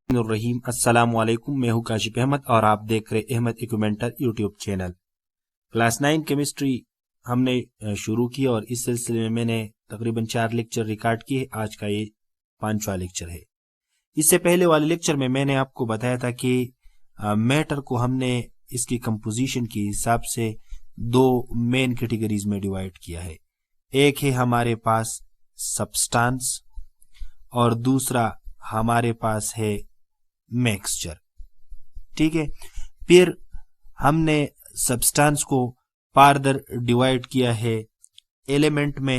الرحیم السلام علیکم، میں ہوں کاشف احمد اور آپ دیکھ رہے احمد ایکومنٹر یوٹیوب چینل۔ کلاس 9 کیمسٹری ہم نے شروع کی اور اس سلسلے میں نے تقریباً 4 لیکچر ریکارڈ کیے۔ آج کا یہ 5واں لیکچر ہے۔ اس سے پہلے والے لیکچر میں نے آپ کو بتایا تھا کہ میٹر کو ہم نے اس کی کمپوزیشن کے حساب سے 2 مین کیٹیگریز میں ڈیوائیڈ کیا ہے۔ ایک ہے ہمارے پاس سبسٹانس اور دوسرا ہمارے پاس ہے میکسچر، ٹھیک ہے۔ پھر ہم نے سبسٹانس کو فاردر ڈیوائیڈ کیا ہے ایلیمنٹ میں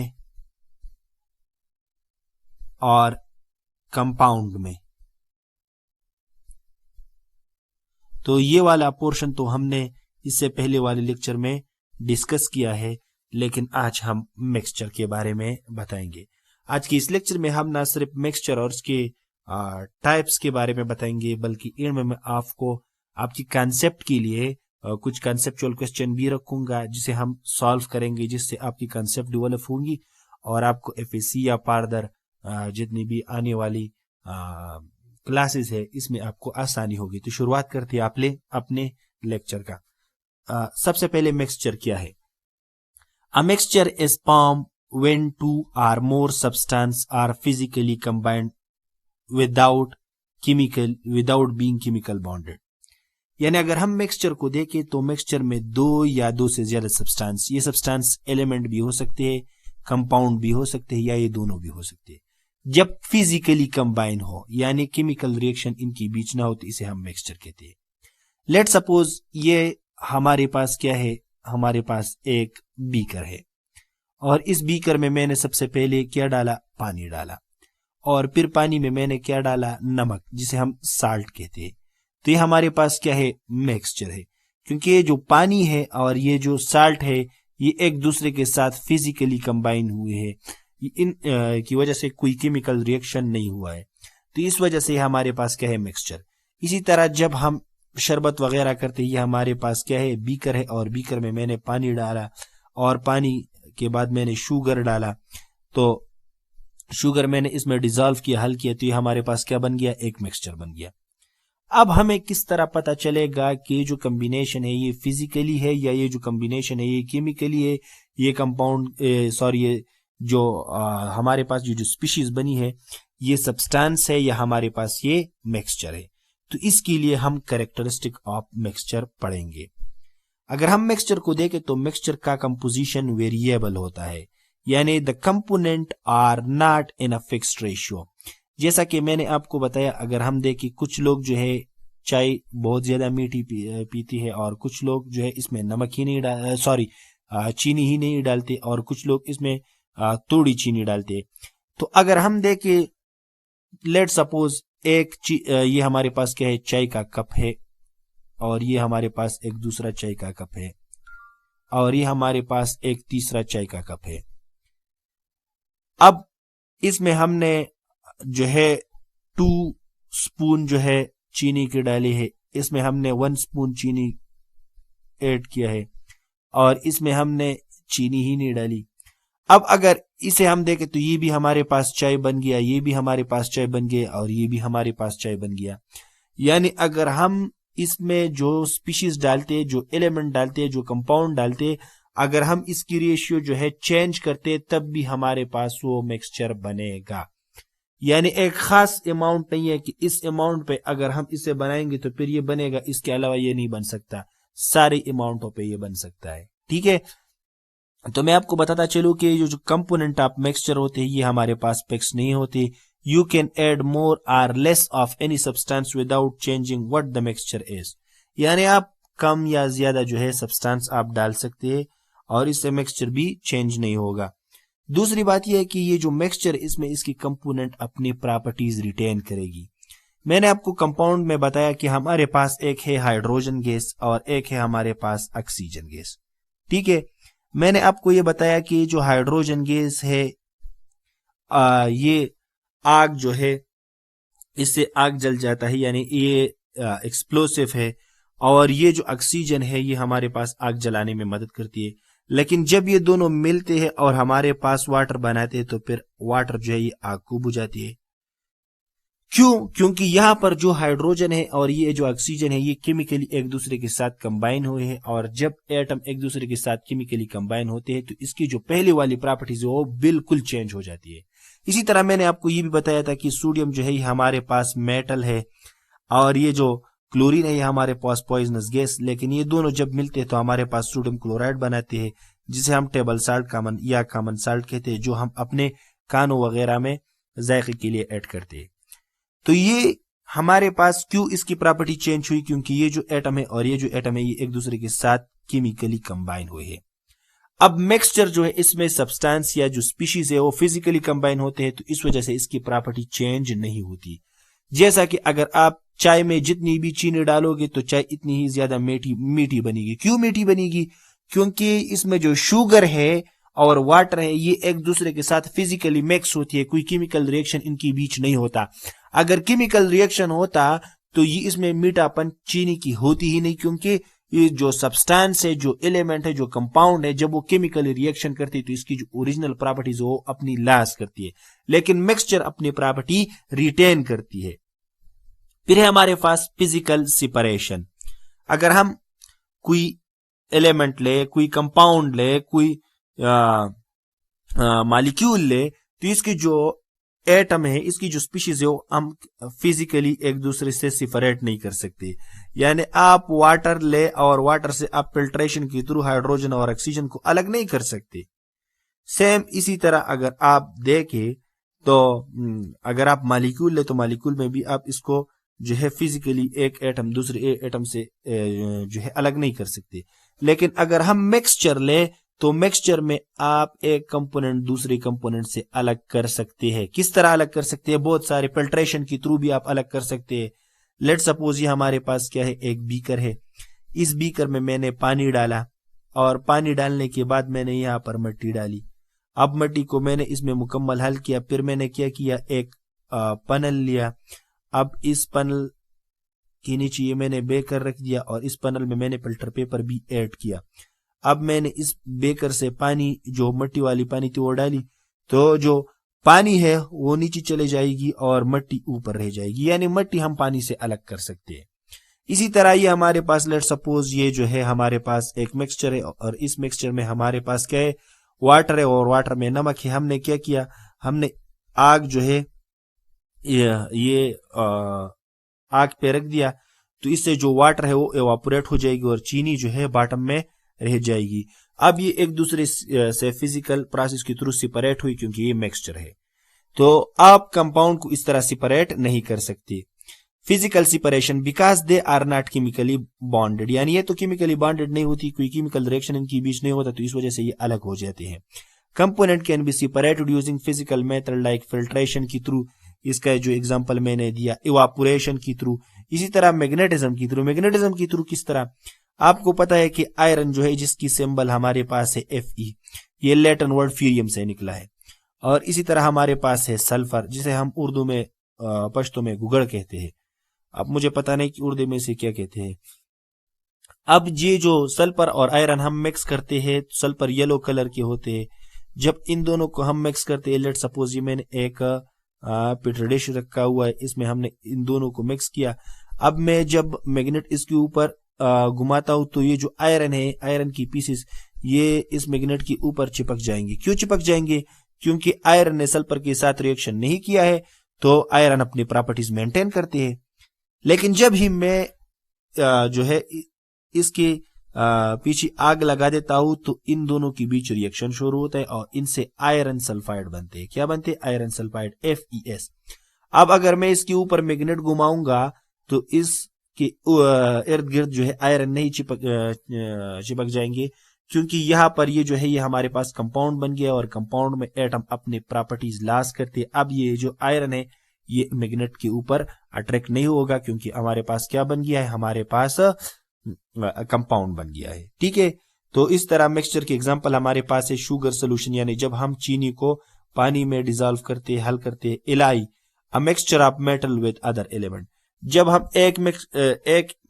اور کمپاؤنڈ میں۔ تو یہ والا پورشن تو ہم نے اس سے پہلے والے لیکچر میں ڈسکس کیا ہے، لیکن آج ہم میکسچر کے بارے میں بتائیں گے۔ آج کے اس لیکچر میں ہم نہ صرف میکسچر اور اس کے ٹائپس کے بارے میں بتائیں گے، بلکہ ان میں آپ کو آپ کی کانسیپٹ کے لیے کچھ کانسیپچول کوسچن بھی رکھوں گا جسے ہم سالو کریں گے، جس سے آپ کی کانسیپٹ ڈیولپ ہوں گی اور آپ کو ایف ایس سی یا فاردر جتنی بھی آنے والی کلاسز ہے اس میں آپ کو آسانی ہوگی۔ تو شروعات کرتے آپ لے اپنے لیکچر کا۔ سب سے پہلے میکسچر کیا ہے؟ A mixture is formed when 2 or more substances are physically combined without being chemical bonded۔ یعنی اگر ہم میکسچر کو دیکھیں تو میکسچر میں 2 یا 2 سے زیادہ سبسٹانس، یہ سبسٹانس ایلیمنٹ بھی ہو سکتے ہیں، کمپاؤنڈ بھی ہو سکتے ہیں، یا یہ دونوں بھی ہو سکتے ہیں، جب فزیکلی کمبائن ہو یعنی کیمیکل ریئیکشن ان کی بیچ نہ ہو تو اسے ہم میکسچر کہتے ہیں۔ لیٹ سپوز یہ ہمارے پاس کیا ہے، ہمارے پاس ایک بیکر ہے اور اس بیکر میں نے سب سے پہلے کیا ڈالا؟ پانی ڈالا، اور پھر پانی میں نے کیا ڈالا؟ نمک، جسے ہم سالٹ کہتے ہیں۔ تو یہ ہمارے پاس کیا ہے؟ میکسچر ہے، کیونکہ یہ جو پانی ہے اور یہ جو سالٹ ہے یہ ایک دوسرے کے ساتھ فزیکلی کمبائن ہوئے ہیں، ان کی وجہ سے کوئی کیمیکل ریئیکشن نہیں ہوا ہے، تو اس وجہ سے ہمارے پاس کیا ہے؟ میکسچر۔ اسی طرح جب ہم شربت وغیرہ کرتے ہیں، یہ ہمارے پاس کیا ہے؟ بیکر ہے، اور بیکر میں نے پانی ڈالا اور پانی کے بعد میں نے شوگر ڈالا، تو شوگر میں نے اس میں ڈیزالو کیا، حل کیا، تو یہ ہمارے پاس کیا بن گیا؟ ایک میکسچر بن گیا۔ اب ہمیں کس طرح پتا چلے گا کہ یہ جو کمبینیشن ہے یہ فزیکلی ہے یا یہ جو کمبینیشن ہے یہ کیمیکلی ہے؟ یہ کمپاؤنڈ یہ جو ہمارے پاس جو سپیشیز بنی ہے یہ سبسٹانس ہے یا ہمارے پاس یہ میکسچر ہے؟ تو اس کے لیے ہم کریکٹرسٹک آف میکسچر پڑھیں گے۔ اگر ہم میکسچر کو دیکھیں تو میکسچر کا کمپوزیشن ویریبل ہوتا ہے، یعنی the component are not in a fixed ratio۔ جیسا کہ میں نے آپ کو بتایا، اگر ہم دیکھیں کچھ لوگ جو ہے چائے بہت زیادہ میٹھی پیتی ہے اور کچھ لوگ جو ہے اس میں نمک ہی نہیں چینی ہی نہیں ڈالتے، اور کچھ لوگ اس میں تھوڑی چینی ڈالتے۔ تو اگر ہم دیکھیں لیٹ سپوز یہ ہمارے پاس کیا ہے؟ چائے کا کپ ہے، اور یہ ہمارے پاس ایک دوسرا چائے کا کپ ہے، اور یہ ہمارے پاس ایک تیسرا چائے کا کپ ہے۔ اب اس میں ہم نے جو ہے 2 سپون جو ہے چینی کے ڈالے ہے، اس میں ہم نے 1 سپون چینی ایڈ کیا ہے، اور اس میں ہم نے چینی ہی نہیں ڈالی۔ اب اگر اسے ہم دیکھیں تو یہ بھی ہمارے پاس چائے بن گیا، یہ بھی ہمارے پاس چائے بن گیا، اور یہ بھی ہمارے پاس چائے بن گیا۔ یعنی اگر ہم اس میں جو سپیشیز ڈالتے، جو ایلیمنٹ ڈالتے، جو کمپاؤنڈ ڈالتے، اگر ہم اس کی ریشیو جو ہے چینج کرتے تب بھی ہمارے پاس وہ میکسچر بنے گا۔ یعنی ایک خاص اماؤنٹ نہیں ہے کہ اس اماؤنٹ پہ اگر ہم اسے بنائیں گے تو پھر یہ بنے گا، اس کے علاوہ یہ نہیں بن سکتا، سارے اماؤنٹوں پہ یہ بن سکتا ہے، ٹھیک ہے۔ تو میں آپ کو بتاتا چلوں کہ جو کمپوننٹ آف میکسچر ہوتے ہیں یہ ہمارے پاس فکس نہیں ہوتے۔ You can add more or less of any substance without changing what the mixture is۔ یعنی آپ کم یا زیادہ جو ہے سبسٹانس آپ ڈال سکتے ہیں اور اس سے میکسچر بھی چینج نہیں ہوگا۔ دوسری بات یہ ہے کہ یہ جو میکسچر اس میں اس کی کمپوننٹ اپنی پراپرٹیز ریٹین کرے گی۔ میں نے آپ کو کمپاؤنڈ میں بتایا کہ ہمارے پاس ایک ہے ہائیڈروجن گیس اور ایک ہے ہمارے پاس آکسیجن گیس، ٹھیک ہے۔ میں نے آپ کو یہ بتایا کہ جو ہائیڈروجن گیس ہے یہ آگ جو ہے اس سے آگ جل جاتا ہے، یعنی یہ ایکسپلوسیو ہے، اور یہ جو آکسیجن ہے یہ ہمارے پاس آگ جلانے میں مدد کرتی ہے۔ لیکن جب یہ دونوں ملتے ہیں اور ہمارے پاس واٹر بناتے ہیں تو پھر واٹر جو ہے یہ آگ کو بجھاتی ہے۔ کیونکہ یہاں پر جو ہائیڈروجن ہے اور یہ جو آکسیجن ہے یہ کیمیکلی ایک دوسرے کے ساتھ کمبائن ہوئے ہیں، اور جب ایٹم ایک دوسرے کے ساتھ کیمیکلی کمبائن ہوتے ہیں تو اس کی جو پہلی والی پراپرٹیز ہے وہ بالکل چینج ہو جاتی ہے۔ اسی طرح میں نے آپ کو یہ بھی بتایا تھا کہ سوڈیم جو ہے یہ ہمارے پاس میٹل ہے، اور یہ جو کلورین ہے یہ ہمارے پاس پوائزنس گیس، لیکن یہ دونوں جب ملتے ہیں تو ہمارے پاس سوڈیم کلورائڈ بناتے ہیں، جسے ہم ٹیبل سالٹ کامن سالٹ کہتے ہیں، جو ہم اپنے کھانوں وغیرہ میں ذائقے کے لیے ایڈ کرتے ہیں۔ تو یہ ہمارے پاس کیوں اس کی پراپرٹی چینج ہوئی؟ کیونکہ یہ جو ایٹم ہے اور یہ جو ایٹم ہے یہ ایک دوسرے کے ساتھ کیمیکلی کمبائن ہوئے ہیں۔ اب میکسچر جو ہے اس میں سبسٹانس یا جو سپیشیز ہے وہ فزیکلی کمبائن ہوتے ہیں، تو اس وجہ سے اس کی پراپرٹی چینج نہیں ہوتی۔ جیسا کہ اگر آپ چائے میں جتنی بھی چینی ڈالو گے تو چائے اتنی ہی زیادہ میٹھی بنے گی۔ کیوں میٹھی بنے گی؟ کیونکہ اس میں جو شوگر ہے اور واٹر ہے یہ ایک دوسرے کے ساتھ فزیکلی مکس ہوتی ہے، کوئی کیمیکل ریئیکشن ان کی بیچ نہیں ہوتا۔ اگر کیمیکل ریئیکشن ہوتا تو یہ اس میں میٹھا پن چینی کی ہوتی ہی نہیں، کیونکہ یہ جو سبسٹانس ہے، جو ایلیمنٹ ہے، جو کمپاؤنڈ ہے، جب وہ کیمیکلی ریئیکشن کرتی ہے تو اس کی جو اوریجنل پراپرٹیز وہ اپنی لاس کرتی ہے، لیکن مکسچر اپنی پراپرٹی ریٹین کرتی ہے۔ پھر ہے ہمارے پاس فزیکل سپریشن۔ اگر ہم کوئی ایلیمنٹ لے، کوئی کمپاؤنڈ لے، کوئی مالیکیول لے، تو اس کی جو ایٹم ہے، اس کی جو سپیشیز ہے وہ ہم فزیکلی ایک دوسرے سے سپریٹ نہیں کر سکتے۔ یعنی آپ واٹر لے اور واٹر سے آپ فلٹریشن کے تھرو ہائیڈروجن اور آکسیجن کو الگ نہیں کر سکتے۔ سیم اسی طرح اگر آپ دیکھیں تو اگر آپ مالیکیول لے تو مالیکیول میں بھی آپ اس کو جو ہے فزیکلی ایک ایٹم دوسرے ایٹم سے جو ہے الگ نہیں کر سکتے۔ لیکن اگر ہم مکسچر لے تو مکسچر میں آپ ایک کمپوننٹ دوسرے کمپوننٹ سے الگ کر سکتے ہیں۔ کس طرح الگ کر سکتے ہیں؟ بہت سارے فلٹریشن کے تھرو بھی آپ الگ کر سکتے ہیں۔ لیٹ سپوز یہ ہمارے پاس کیا ہے، ایک بیکر ہے، اس بیکر میں نے پانی ڈالا، اور پانی ڈالنے کے بعد میں نے یہاں پر مٹی ڈالی۔ اب مٹی کو میں نے اس میں مکمل حل کیا، پھر میں نے کیا کیا، ایک پنل لیا۔ اب اس پنل کے نیچے یہ میں نے بیکر رکھ دیا، اور اس پنل میں نے فلٹر پیپر بھی ایڈ کیا۔ اب میں نے اس بیکر سے پانی، جو مٹی والی پانی تھی وہ ڈالی، تو جو پانی ہے وہ نیچے چلے جائے گی اور مٹی اوپر رہ جائے گی، یعنی مٹی ہم پانی سے الگ کر سکتے ہیں۔ اسی طرح یہ ہمارے پاس لیٹ سپوز یہ جو ہے ہمارے پاس ایک مکسچر ہے، اور اس مکسچر میں ہمارے پاس کیا ہے، واٹر ہے، اور واٹر میں نمک ہے۔ ہم نے کیا کیا، ہم نے آگ جو ہے یہ آگ پہ رکھ دیا، تو اس سے جو واٹر ہے وہ ایواپوریٹ ہو جائے گی اور چینی جو ہے باٹم میں رہ جائے گی۔ اب یہ ایک دوسرے سے فزیکل پروسیس کے تھرو سپریٹ ہوئی، کیونکہ یہ مکسچر ہے۔ تو آپ کمپاؤنڈ کو اس طرح سپریٹ نہیں کر سکتے۔ Physical separation because they are not chemically bonded, یعنی یہ تو کیمیکلی بانڈڈ نہیں ہوتی، کوئی کیمیکل ریئیکشن ان کی بیچ نہیں ہوتا، تو اس وجہ سے یہ الگ ہو جاتے ہیں۔ Component can be separated using physical method like filtration کی تھرو، اس کا جو ایگزامپل میں نے دیا، ایواپوریشن کی تھرو۔ اسی طرح میگنیٹزم کی تھرو۔ میگنیٹزم کی تھرو کس طرح؟ آپ کو پتا ہے کہ آئرن جو ہے جس کی سمبل ہمارے پاس ہے Fe، یہ لیٹن ورڈ فیریم سے نکلا ہے، اور اسی طرح ہمارے پاس ہے سلفر، جسے ہم اردو میں پشتو میں گگڑ کہتے ہیں۔ اب مجھے پتا نہیں کہ اردو میں سے کیا کہتے ہیں۔ اب یہ جو سلفر اور آئرن ہم مکس کرتے ہیں، سلفر یلو کلر کے ہوتے ہیں۔ جب ان دونوں کو ہم مکس کرتے ہیں، لیٹ سپوز یہ میں نے ایک پیٹری ڈش رکھا ہوا ہے، اس میں ہم نے ان دونوں کو مکس کیا۔ اب میں جب میگنیٹ اس کے اوپر گھماتا ہوں تو یہ جو آئرن ہے، آئرن کی پیسز یہ اس میگنیٹ کے اوپر چپک جائیں گے۔ کیوں چپک جائیں گے؟ کیونکہ آئرن نے سلفر کے ساتھ ریئیکشن نہیں کیا ہے، تو آئرن اپنی پراپرٹیز مینٹین کرتے ہیں۔ لیکن جب ہی میں جو ہے اس کے پیچھے آگ لگا دیتا ہوں تو ان دونوں کے بیچ ریئیکشن شروع ہوتا ہے، اور ان سے آئرن سلفائڈ بنتے ہیں۔ کیا بنتے ہیں؟ Iron sulphide, FeS۔ اب اگر میں اس کے اوپر میگنیٹ گھماؤں گا تو اس کے ارد گرد جو ہے آئرن نہیں چپک جائیں گے، کیونکہ یہاں پر یہ جو ہے یہ ہمارے پاس کمپاؤنڈ بن گیا، اور کمپاؤنڈ میں ایٹم اپنے پراپرٹیز لاس کرتے۔ اب یہ جو آئرن ہے یہ میگنیٹ کے اوپر اٹریکٹ نہیں ہوگا، کیونکہ ہمارے پاس کیا بن گیا ہے، ہمارے پاس کمپاؤنڈ بن گیا ہے۔ ٹھیک ہے، تو اس طرح مکسچر کی ایگزامپل ہمارے پاس ہے شوگر سولوشن، یعنی جب ہم چینی کو پانی میں ڈیزالو کرتے، حل کرتے، الائی a mixture of metal with other element۔ جب ہم ایک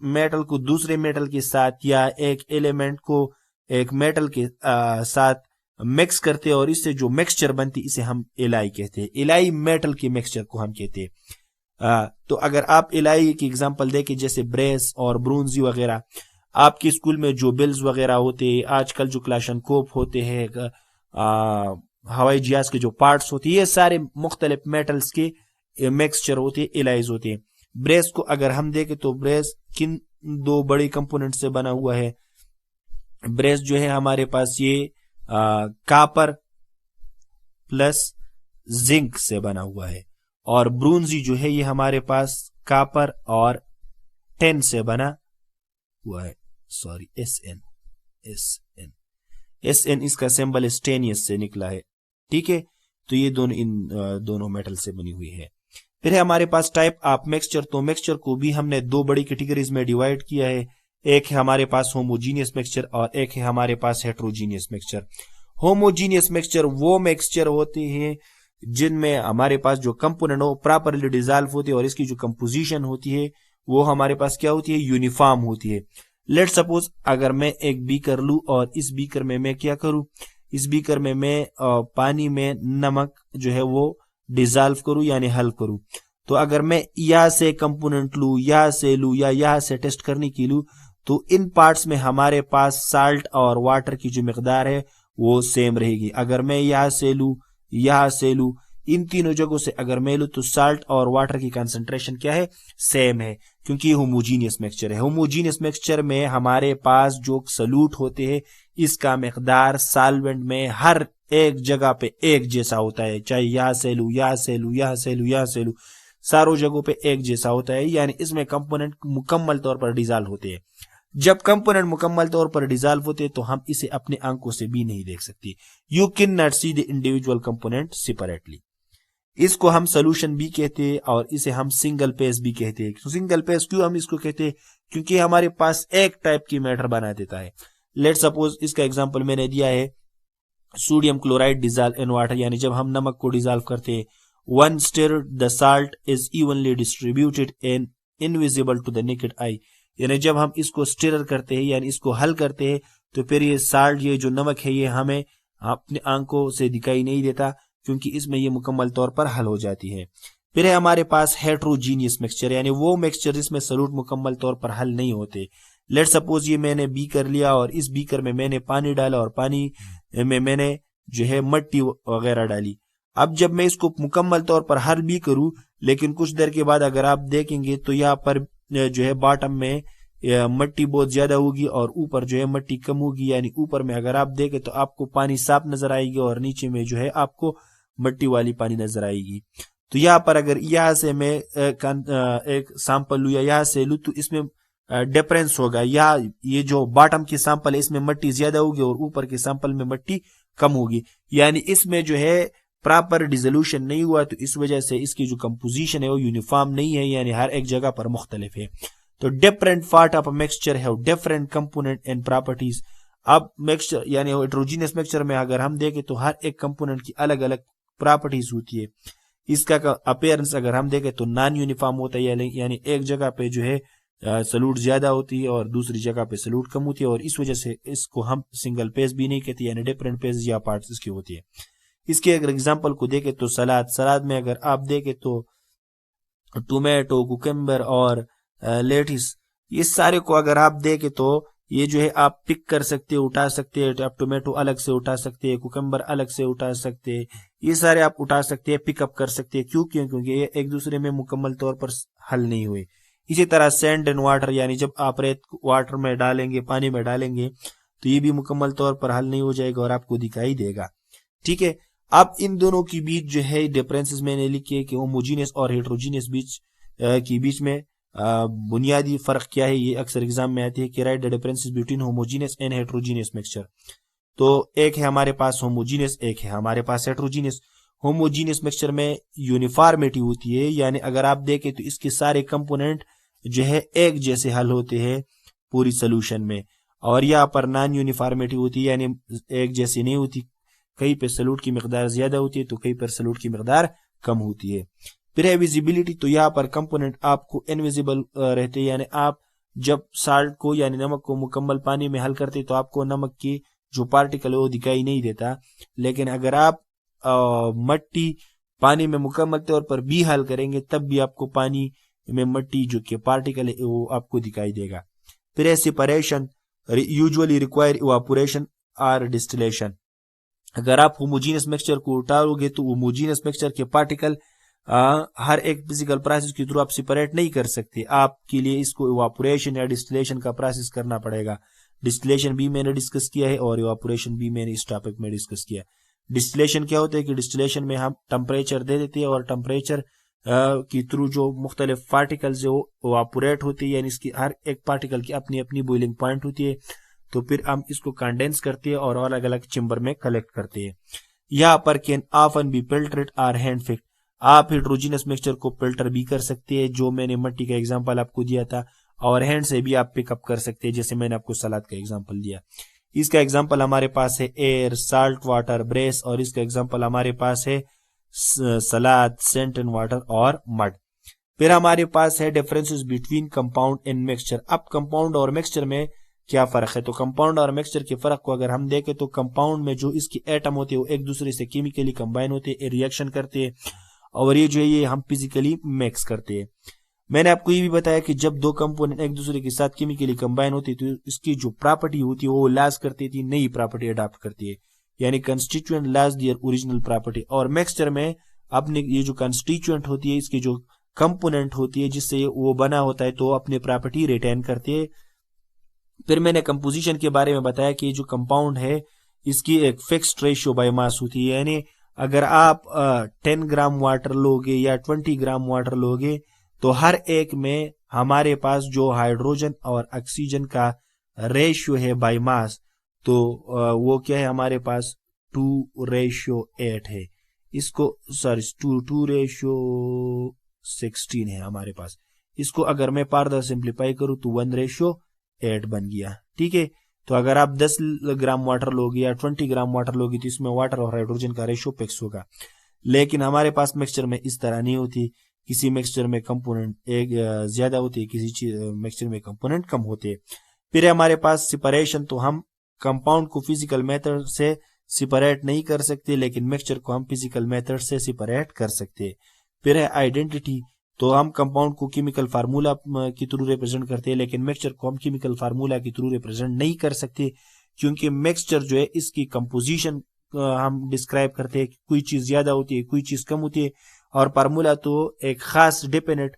میٹل کو دوسرے میٹل کے ساتھ، یا ایک ایلیمنٹ کو ایک میٹل کے ساتھ مکس کرتے اور اس سے جو مکسچر بنتی اسے ہم الائی کہتے ہیں۔ الائی میٹل کے مکسچر کو ہم کہتے ہیں۔ تو اگر آپ الہی کی اگزامپل دیکھیں جیسے بریس اور برونزی وغیرہ، آپ کے اسکول میں جو بلز وغیرہ ہوتے ہیں، آج کل جو کلاشن کوپ ہوتے ہیں، ہوائی جہاز کے جو پارٹس ہوتے ہیں، یہ سارے مختلف میٹلز کے میکسچر ہوتے ہیں، الائز ہوتے ہیں۔ بریس کو اگر ہم دیکھیں تو بریس کن دو بڑی کمپوننٹ سے بنا ہوا ہے؟ بریس جو ہے ہمارے پاس یہ کاپر پلس زنک سے بنا ہوا ہے، اور برونزی جو ہے یہ ہمارے پاس کاپر اور ٹین سے بنا ہوا ہے، سوری ایس این اس کا سمبل اسٹینیس سے نکلا ہے، ٹھیک ہے۔ تو یہ دونوں میٹل سے بنی ہوئی ہے۔ پھر ہے ہمارے پاس ٹائپ آف میکسچر، تو میکسچر کو بھی ہم نے دو بڑی کیٹیگریز میں ڈیوائڈ کیا ہے، ایک ہے ہمارے پاس ہوموجینئس میکسچر اور ایک ہے ہمارے پاس ہیٹروجینئس میکسچر۔ ہوموجینئس میکسچر وہ میکسچر ہوتے ہیں جن میں ہمارے پاس جو کمپوننٹ ہو پراپرلی ڈیزالو ہوتے ہیں اور اس کی جو کمپوزیشن ہوتی ہے وہ ہمارے پاس کیا ہوتی ہے؟ یونیفارم ہوتی ہے۔ لیٹ سپوز اگر میں ایک بیکر لوں اور اس بیکر میں کیا کروں، اس بیکر میں پانی میں نمک جو ہے وہ ڈیزالو کروں یعنی حل کروں، تو اگر میں یہاں سے کمپوننٹ لوں، یہاں سے لوں یا یہاں سے ٹیسٹ کرنے کی لوں، تو ان پارٹس میں ہمارے پاس سالٹ اور واٹر کی جو مقدار ہے وہ سیم رہے گی۔ اگر میں یہاں سے لوں، یہاں سے لوں، ان تینوں جگہوں سے اگر میں لوں تو سالٹ اور واٹر کی کنسنٹریشن کیا ہے؟ سیم ہے، کیونکہ یہ ہوموجینئس میکسچر ہے۔ ہوموجینئس میکسچر میں ہمارے پاس جو سولوٹ ہوتے ہیں اس کا مقدار سالوینٹ میں ہر ایک جگہ پہ ایک جیسا ہوتا ہے، چاہے یہاں سے لوں، یہاں سے لوں، یہاں سے لوں، یہاں سے لوں، ساروں جگہوں پہ ایک جیسا ہوتا ہے، یعنی اس میں کمپوننٹ مکمل طور پر ڈیزالو ہوتے ہیں۔ جب کمپوننٹ مکمل طور پر ڈیزالو ہوتے تو ہم اسے اپنے آنکھوں سے بھی نہیں دیکھ سکتے۔ You can not see the individual component separately. اس کو ہم سولوشن بھی کہتے ہیں اور اسے ہم سنگل پیس بھی کہتے ہیں۔ سنگل پیس کیوں ہم اس کو کہتے ہیں؟ کیونکہ ہمارے پاس ایک ٹائپ کی میٹر بنا دیتا ہے۔ لیٹ سپوز اس کا ایگزامپل میں نے دیا ہے sodium chloride dissolve in water, یعنی جب ہم نمک کو ڈیزالو کرتے ہیں، one stir the salt is evenly distributed and invisible to the naked eye، یعنی جب ہم اس کو سٹر کرتے ہیں یعنی اس کو حل کرتے ہیں تو پھر یہ سالٹ، یہ جو نمک ہے، یہ ہمیں اپنے آنکھوں سے دکھائی نہیں دیتا کیونکہ اس میں یہ مکمل طور پر حل ہو جاتی ہے۔ پھر ہے ہمارے پاس ہیٹروجینئس میکسچر، یعنی وہ میکسچر جس میں سولوٹ مکمل طور پر حل نہیں ہوتے۔ لیٹ سپوز یہ میں نے بیکر لیا اور اس بیکر میں نے پانی ڈالا اور پانی میں نے جو ہے مٹی وغیرہ ڈالی۔ اب جب میں اس کو مکمل طور پر حل بھی کروں، لیکن کچھ دیر کے بعد اگر آپ دیکھیں گے تو یہاں پر جو ہے باٹم میں مٹی بہت زیادہ ہوگی اور اوپر جو ہے مٹی کم ہوگی، یعنی اوپر میں اگر آپ دیکھیں تو آپ کو پانی صاف نظر آئے گی اور نیچے میں جو ہے آپ کو مٹی والی پانی نظر آئے گی۔ تو یہاں پر اگر یہاں سے میں ایک سیمپل لوں یا یہاں سے لوں تو اس میں ڈفرینس ہوگا، یا یہ جو باٹم کی سیمپل ہے اس میں مٹی زیادہ ہوگی اور اوپر کے سیمپل میں مٹی کم ہوگی، یعنی اس میں جو ہے پراپر ڈیزولوشن نہیں ہوا، تو اس وجہ سے اس کی جو کمپوزیشن ہے وہ یونیفارم نہیں ہے، یعنی ہر ایک جگہ پر مختلف ہے۔ تو ڈفرنٹ پارٹ آف میکسچر ہے ڈفرنٹ کمپوننٹ اینڈ پراپرٹیز۔ اب میکسچر یعنی ہیٹروجینس میکسچر میں اگر ہم دیکھیں تو ہر ایک کمپوننٹ کی الگ الگ پراپرٹیز ہوتی ہے۔ اس کا اپیرنس اگر ہم دیکھیں تو نان یونیفارم ہوتا ہے، یعنی ایک جگہ پہ جو ہے سلوٹ زیادہ ہوتی ہے اور دوسری جگہ پہ سلوٹ کم ہوتی ہے، اور اس وجہ سے اس کو ہم سنگل پیس بھی نہیں کہتے، یعنی ڈفرنٹ پیس یا پارٹس اس کی ہوتی ہے۔ اس کے اگر اگزامپل کو دیکھیں تو سلاد میں اگر آپ دیکھیں تو ٹومیٹو، کوکمبر اور لیٹس، یہ سارے کو اگر آپ دیکھیں تو یہ جو ہے آپ پک کر سکتے ہیں، اٹھا سکتے ہیں۔ آپ ٹومیٹو الگ سے اٹھا سکتے ہیں، کوکمبر الگ سے اٹھا سکتے ہیں، یہ سارے آپ اٹھا سکتے ہیں، پک اپ کر سکتے ہیں۔ کیونکہ یہ ایک دوسرے میں مکمل طور پر حل نہیں ہوئے۔ اسی طرح سینڈ اینڈ واٹر، یعنی جب آپ ریت واٹر میں ڈالیں گے، پانی میں ڈالیں گے تو یہ بھی مکمل طور پر حل نہیں ہو جائے گا اور آپ کو دکھائی دے گا، ٹھیک ہے۔ اب ان دونوں کی بیچ جو ہے ڈفرینسز میں نے لکھے کہ ہوموجینس اور ہیٹروجینس کی بیچ میں بنیادی فرق کیا ہے، یہ اکثر ایگزام میں آتی ہے کہ write the differences between homogeneous and heterogeneous mixture. تو ایک ہے ہمارے پاس ہوموجینس، ایک ہے ہمارے پاس ہیٹروجینس۔ ہوموجینس میکسچر میں یونیفارمٹی ہوتی ہے، یعنی اگر آپ دیکھیں تو اس کے سارے کمپوننٹ جو ہے ایک جیسے حل ہوتے ہیں پوری سولوشن میں، اور یہاں پر نان یونیفارمٹی ہوتی ہے، یعنی ایک جیسی نہیں ہوتی، کہیں پہ سلوٹ کی مقدار زیادہ ہوتی ہے تو کہیں پر سلوٹ کی مقدار کم ہوتی ہے۔ پھر ہے ویزیبلٹی، تو یہاں پر کمپوننٹ آپ کو انویزیبل رہتے، یعنی آپ جب سالٹ کو یعنی نمک کو مکمل پانی میں حل کرتے تو آپ کو نمک کی جو پارٹیکل ہے وہ دکھائی نہیں دیتا، لیکن اگر آپ مٹی پانی میں مکمل طور پر بھی حل کریں گے تب بھی آپ کو پانی میں مٹی جو کہ پارٹیکل ہے وہ آپ کو دکھائی دے گا. پھر ہے سپریشن یوزولی ریکوائر ایواپوریشن اور ڈسٹلیشن. اگر آپ ہوموجینس مکسچر کو اٹھاؤ گے تو ہوموجینس مکسچر کے پارٹیکل ہر ایک فزیکل پروسیس کے تھرو آپ سپریٹ نہیں کر سکتے. آپ کے لیے اس کو ایواپوریشن یا ڈسٹلیشن کا پروسیس کرنا پڑے گا. ڈسٹلیشن بھی میں نے ڈسکس کیا ہے اور ایواپوریشن بھی میں نے اس ٹاپک میں ڈسکس کیا. ڈسٹلیشن کیا ہوتا ہے کہ ڈسٹلیشن میں ہم ٹمپریچر دے دیتے ہیں اور ٹمپریچر کی تھرو جو مختلف پارٹیکلز جو ایواپوریٹ ہوتی ہے، یعنی اس کی ہر ایک پارٹیکل کی اپنی اپنی بوائلنگ پوائنٹ ہوتی ہے، تو پھر ہم اس کو کنڈینس کرتے ہیں اور الگ الگ چیمبر میں کلیکٹ کرتے ہیں. یہاں پر کین آفن بی فلٹرڈ اور ہینڈ فکٹ. آپ ہیٹروجینس مکسچر کو فلٹر بھی کر سکتے ہیں، جو میں نے مٹی کا ایگزامپل آپ کو دیا تھا، اور ہینڈ سے بھی آپ پک اپ کر سکتے ہیں، جیسے میں نے آپ کو سلاد کا ایگزامپل دیا. اس کا ایگزامپل ہمارے پاس ہے ایئر، سالٹ واٹر، بریس، اور اس کا ایگزامپل ہمارے پاس ہے سلاد، سینٹ اینڈ واٹر اور مڈ. پھر ہمارے پاس ہے differences between compound and mixture. اب کمپاؤنڈ اور مکسچر میں کیا فرق ہے؟ تو کمپاؤنڈ اور مکسچر کے فرق کو اگر ہم دیکھیں تو کمپاؤنڈ میں جو اس کی ایٹم ہوتے ہیں وہ ایک دوسرے سے کیمیکلی کمبائن ہوتے ہیں، ریئیکشن کرتے ہیں، اور یہ جو ہے یہ ہم فزیکلی مکس کرتے ہیں. میں نے آپ کو یہ بھی بتایا کہ جب دو کمپوننٹ ایک دوسرے کے ساتھ کیمیکلی کمبائن ہوتی ہے تو اس کی جو پراپرٹی ہوتی ہے وہ لاس کرتی تھی، نئی پراپرٹی اڈاپٹ کرتی ہے، یعنی constituent lose their original property. اور مکسچر میں اپنے یہ جو کنسٹیچوئنٹ ہوتی ہے، اس کی جو کمپوننٹ ہوتی ہے جس سے وہ بنا ہوتا ہے، تو اپنے پراپرٹی ریٹین کرتے ہیں. پھر میں نے کمپوزیشن کے بارے میں بتایا کہ جو کمپاؤنڈ ہے اس کی ایک فکسڈ ریشیو بائی ماس ہوتی ہے، یعنی اگر آپ 10 گرام واٹر لوگے یا 20 گرام واٹر لوگے تو ہر ایک میں ہمارے پاس جو ہائیڈروجن اور آکسیجن کا ریشیو ہے بائی ماس، تو وہ کیا ہے ہمارے پاس 2:8 ہے. اس کو 2:16 ہے ہمارے پاس. اس کو اگر میں فردر سمپلیفائی کروں تو 1:8 بن گیا. ٹھیک ہے، تو اگر آپ 10 گرام واٹر لوگے یا 20 گرام واٹر لوگے تو اس میں واٹر اور ہائیڈروجن کا ریشیو فکس ہوگا. لیکن ہمارے پاس مکسچر میں اس طرح نہیں ہوتی. کسی مکسچر میں کمپوننٹ ایک زیادہ ہوتی ہے، کسی چیز مکسچر میں کمپوننٹ کم ہوتے ہیں. پھر ہمارے پاس سپریشن، تو ہم کمپاؤنڈ کو فزیکل میتھڈ سے سپریٹ نہیں کر سکتے، لیکن مکسچر کو ہم فزیکل میتھڈ سے سپریٹ کر سکتے. پھر ہے آئیڈینٹیٹی، تو ہم کمپاؤنڈ کو کیمیکل فارمولا کے تھرو ریپرزینٹ کرتے ہیں، لیکن مکسچر کو ہم کیمیکل فارمولا کے تھرو ریپرزینٹ نہیں کر سکتے، کیونکہ مکسچر جو ہے اس کی کمپوزیشن ہم ڈسکرائب کرتے ہیں کہ کوئی چیز زیادہ ہوتی ہے، کوئی چیز کم ہوتی ہے، اور فارمولا تو ایک خاص ڈیپینٹ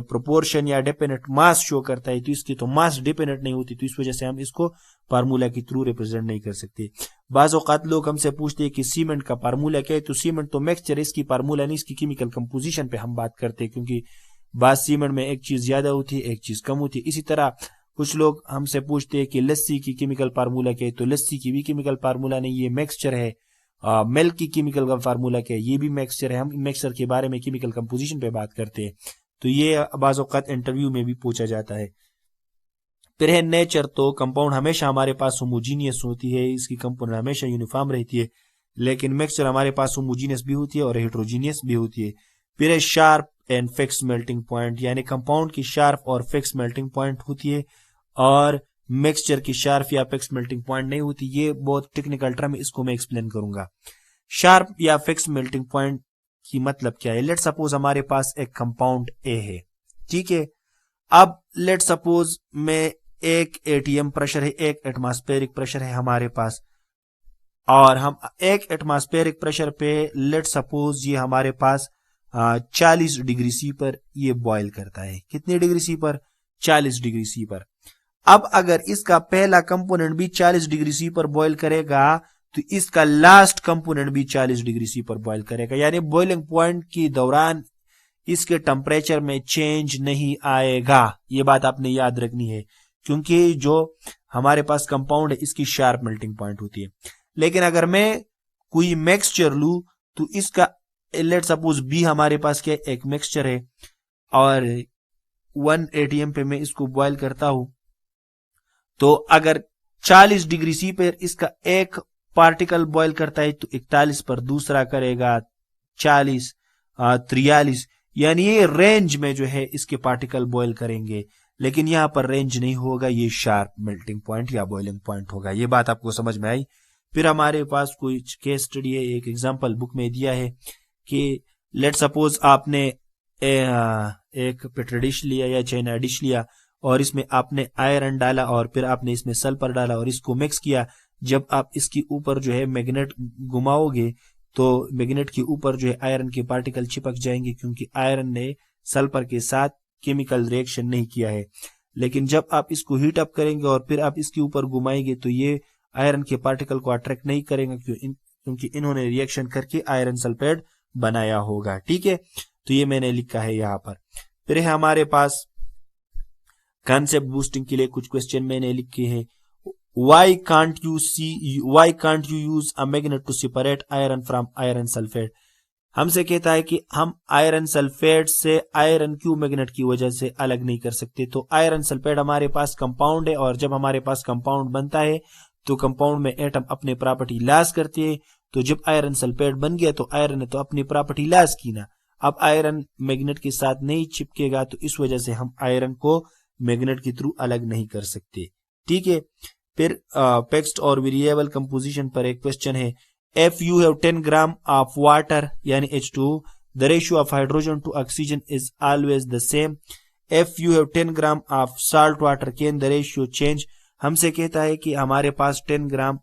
پروپورشن یا ڈیپینٹ ماس شو کرتا ہے، تو اس کی تو ماس ڈیپینٹ نہیں ہوتی، تو اس وجہ سے ہم اس کو فارمولا کے تھرو ریپرزینٹ نہیں کر سکتے. بعض اوقات لوگ ہم سے پوچھتے ہیں کہ سیمنٹ کا فارمولا کیا ہے، تو سیمنٹ تو مکسچر اس کی فارمولا نہیں، اس کی کیمیکل کمپوزیشن پہ ہم بات کرتے ہیں، کیونکہ بعض سیمنٹ میں ایک چیز زیادہ ہوتی ہے، ایک چیز کم ہوتی ہے. اسی طرح کچھ لوگ ہم سے پوچھتے ہیں کہ لسی کی کیمیکل فارمولا کیا ہے، تو لسی کی بھی کیمیکل فارمولا نہیں، یہ مکسچر ہے. ملک کی کیمیکل کا فارمولا کیا ہے، یہ بھی مکسچر ہے. ہم مکسچر کے بارے میں کیمیکل کمپوزیشن پہ بات کرتے ہیں، تو یہ بعض اوقات انٹرویو میں بھی پوچھا جاتا ہے. پھر ہے نیچر، تو کمپاؤنڈ ہمیشہ ہمارے پاس ہوموجینیس ہوتی ہے، اس کی کمپوننٹ ہمیشہ یونیفارم رہتی ہے، لیکن مکسچر ہمارے پاس ہوموجینیس بھی ہوتی ہے اور ہیٹروجینیس بھی ہوتی ہے. پھر ہے sharp and fix melting point, یعنی کمپاؤنڈ کی شارپ اور فکس میلٹنگ پوائنٹ ہوتی ہے اور مکسچر کی شارپ یا فکس میلٹنگ پوائنٹ نہیں ہوتی. یہ بہت ٹیکنیکل ٹرم ہے، اس کو میں ایکسپلین کروں گا. شارپ یا فکس میلٹنگ پوائنٹ کی مطلب کیا ہے؟ لیٹ سپوز ہمارے پاس ایک کمپاؤنڈ اے ہے، ٹھیک ہے. اب لیٹ سپوز میں ایک ATM پریشر ہے، ایک ایٹماسفیرک پریشر ہے ہمارے پاس، اور ہم ایک ایٹماسفیرک پریشر پہ لیٹ سپوز یہ ہمارے پاس 40 ڈگری سی پر یہ بوائل کرتا ہے. کتنی ڈگری سی پر؟ 40 ڈگری سی پر. اب اگر اس کا پہلا کمپوننٹ بھی 40 ڈگری سی پر بوائل کرے گا تو اس کا لاسٹ کمپوننٹ بھی 40 ڈگری سی پر بوائل کرے گا، یعنی بوائلنگ پوائنٹ کی دوران اس کے ٹمپریچر میں چینج نہیں آئے گا. یہ بات آپ نے یاد رکھنی ہے، کیونکہ جو ہمارے پاس کمپاؤنڈ ہے اس کی شارپ میلٹنگ پوائنٹ ہوتی ہے. لیکن اگر میں کوئی مکسچر لوں تو اس کا لیٹ سپوز بھی ہمارے پاس کیا ایک مکسچر ہے اور 1 ATM پہ میں اس کو بوائل کرتا ہوں، تو اگر 40 ڈگری سی پر اس کا ایک پارٹیکل بوائل کرتا ہے تو 41 پر دوسرا کرے گا 40 43، یعنی یہ رینج میں جو ہے اس کے پارٹیکل بوائل کریں گے. لیکن یہاں پر رینج نہیں ہوگا، یہ شارپ میلٹنگ پوائنٹ یا بوائلنگ پوائنٹ ہوگا. یہ بات آپ کو سمجھ میں آئی؟ پھر ہمارے پاس کوئی کیس اسٹڈی ہے، ایک ایگزامپل بک میں دیا ہے کہ لیٹ سپوز آپ نے ایک پیٹری ڈش لیا یا چائنا ڈش لیا اور اس میں آپ نے آئرن ڈالا اور پھر آپ نے اس میں سلفر ڈالا اور اس کو مکس کیا. جب آپ اس کے اوپر جو ہے میگنیٹ گھماؤ گے تو میگنیٹ کے اوپر جو ہے آئرن کے پارٹیکل چپک جائیں گے کیونکہ آئرن نے سلفر کے ساتھ کیمیکل ریئیکشن نہیں کیا ہے. لیکن جب آپ اس کو ہیٹ اپ کریں گے اور پھر آپ اس کے اوپر گھمائیں گے تو یہ آئرن کے پارٹیکل کو اٹریکٹ نہیں کریں گا کیونکہ انہوں نے ریئیکشن کر کے آئرن سلفیٹ بنایا ہوگا. ٹھیک ہے, تو یہ میں نے لکھا ہے یہاں پر. پھر ہے ہمارے پاس کانسیپٹ بوسٹنگ کے لیے کچھ کوشچن میں نے لکھے ہیں. Why can't you use a magnet to separate iron from iron sulfate؟ ہم سے کہتا ہے کہ ہم آئرن سلفیٹ سے آئرن کیوں میگنیٹ کی وجہ سے الگ نہیں کر سکتے. تو آئرن سلفیٹ ہمارے پاس کمپاؤنڈ ہے اور جب ہمارے پاس کمپاؤنڈ بنتا ہے تو کمپاؤنڈ میں ایٹم اپنے پراپرٹی لاس کرتے ہیں. تو جب آئرن سلفیٹ بن گیا تو آئرن نے تو اپنی پراپرٹی لاس کی نا. اب آئرن میگنیٹ کے ساتھ نہیں چپکے گا تو اس وجہ سے ہم آئرن کو میگنیٹ کے تھرو الگ نہیں کر سکتے. ٹھیک ہے. پھر فکسڈ اور ویریبل کمپوزیشن پر ایک کوشچن ہے. If you have 10 gram of water یعنی H2O, the ratio of hydrogen to oxygen is always the same. If you have 10 gram of salt water, can the ratio change؟ ہم سے کہتا ہے کہ ہمارے پاس 10 gram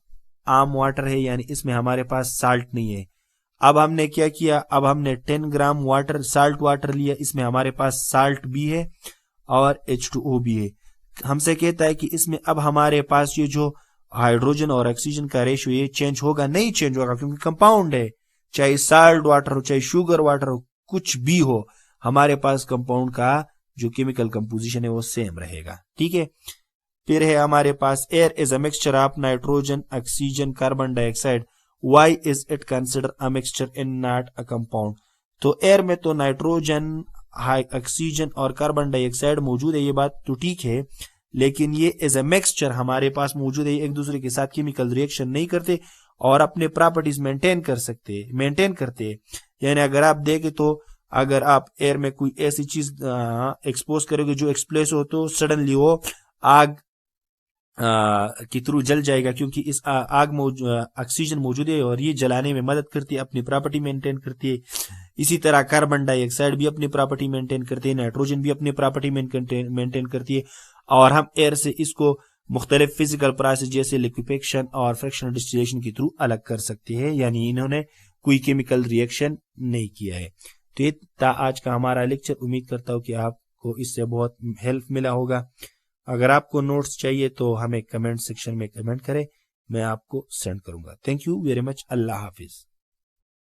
عام واٹر ہے یعنی اس میں ہمارے پاس سالٹ نہیں ہے. اب ہم نے کیا کیا, اب ہم نے 10 گرام واٹر سالٹ واٹر لیا, اس میں ہمارے پاس سالٹ بھی ہے اور H2O بھی ہے. ہم سے کہتا ہے کہ اس میں اب ہمارے پاس یہ جو ہائیڈروجن اور آکسیجن کا ریشو یہ چینج ہوگا, نہیں چینج ہوگا کیونکہ کمپاؤنڈ ہے. چاہے سالٹ واٹر ہو چاہے شوگر واٹر ہو کچھ بھی ہو, ہمارے پاس کمپاؤنڈ کا جو کیمیکل کمپوزیشن ہے وہ سیم رہے گا. ٹھیک ہے. پھر ہے ہمارے پاس air is a mixture of nitrogen oxygen carbon dioxide, why is it consider a mixture in not a compound. تو ایئر میں تو نائٹروجن آکسیجن اور کاربن ڈائی آکسائڈ موجود ہے, یہ بات تو ٹھیک ہے, لیکن یہ ایز اے مکسچر ہمارے پاس موجود ہے, ایک دوسرے کے ساتھ کیمیکل ریئیکشن نہیں کرتے اور اپنے پراپرٹیز مینٹین کرتے. یعنی اگر آپ دیکھیں تو اگر آپ ایئر میں کوئی ایسی چیز ایکسپوز کرو گے جو ایکسپلیس ہو تو سڈنلی وہ آگ کے تھرو جل جائے گا کیونکہ اس آگ آکسیجن موجود ہے اور یہ جلانے میں مدد کرتی ہے, اپنی پراپرٹی مینٹین کرتی ہے. اسی طرح کاربن ڈائی آکسائڈ بھی اپنی پراپرٹی مینٹین کرتی ہے, نائٹروجن بھی اپنی پراپرٹی مینٹین کرتی ہے, اور ہم ایئر سے اس کو مختلف فزیکل پروسیس جیسے لیکویفیکشن اور فریکشنل ڈسٹیلیشن کے تھرو الگ کر سکتے ہیں, یعنی انہوں نے کوئی کیمیکل ریئیکشن نہیں کیا ہے. تو یہ تھا آج کا ہمارا لیکچر. امید کرتا ہوں کہ آپ کو اس سے بہت ہیلپ ملا ہوگا. اگر آپ کو نوٹس چاہیے تو ہمیں کمنٹ سیکشن میں کمنٹ کریں, میں آپ کو سینڈ کروں گا. Thank you very much. Allah حافظ.